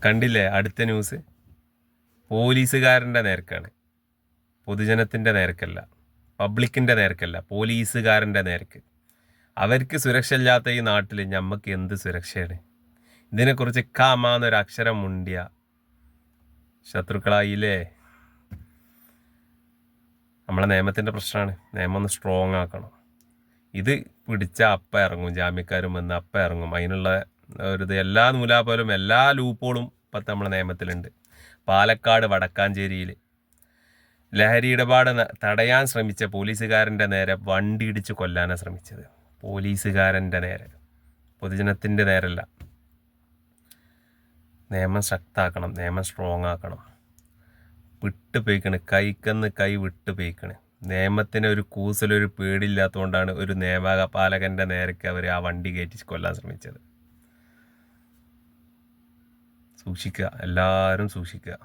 കണ്ടില്ലേ അടുത്ത ന്യൂസ്? പോലീസുകാരൻ്റെ നേർക്കാണ്, പൊതുജനത്തിൻ്റെ നേർക്കല്ല, പബ്ലിക്കിൻ്റെ നേർക്കല്ല, പോലീസുകാരൻ്റെ നേർക്ക്. അവർക്ക് സുരക്ഷ ഇല്ലാത്ത ഈ നാട്ടിൽ ഞമ്മക്ക് എന്ത് സുരക്ഷയാണ്? ഇതിനെക്കുറിച്ച് കാമാന്നൊരു അക്ഷരം മുണ്ടിയ ശത്രുക്കളായില്ലേ? നമ്മളെ നിയമത്തിൻ്റെ പ്രശ്നമാണ്. നിയമം ഒന്ന് സ്ട്രോങ് ആക്കണം. ഇത് പിടിച്ച അപ്പം ഇറങ്ങും, ജാമ്യക്കാരും വന്ന് അപ്പം ഇറങ്ങും. അതിനുള്ള ഒരു എല്ലാ നൂലാപോലും എല്ലാ ലൂപ്പോളും ഇപ്പോഴത്തെ നമ്മളെ നിയമത്തിലുണ്ട്. പാലക്കാട് വടക്കാഞ്ചേരിയിൽ ലഹരി ഇടപാട് തടയാൻ ശ്രമിച്ച പോലീസുകാരൻ്റെ നേരെ വണ്ടി ഇടിച്ച് കൊല്ലാനാണ് ശ്രമിച്ചത്. പോലീസുകാരൻ്റെ നേരെ, പൊതുജനത്തിൻ്റെ നേരല്ല. നിയമം ശക്താക്കണം, നിയമം സ്ട്രോങ് ആക്കണം. വിട്ട് പോയിക്കണ്, കൈക്കന്ന് കൈ വിട്ട് പോയിക്കണ്. നിയമത്തിന് ഒരു കൂസലൊരു പേടിയില്ലാത്തതുകൊണ്ടാണ് ഒരു നിയമപാലകൻ്റെ നേരക്ക് അവർ ആ വണ്ടി കയറ്റി കൊല്ലാൻ ശ്രമിച്ചത്. സൂക്ഷിക്കുക, എല്ലാവരും സൂക്ഷിക്കുക.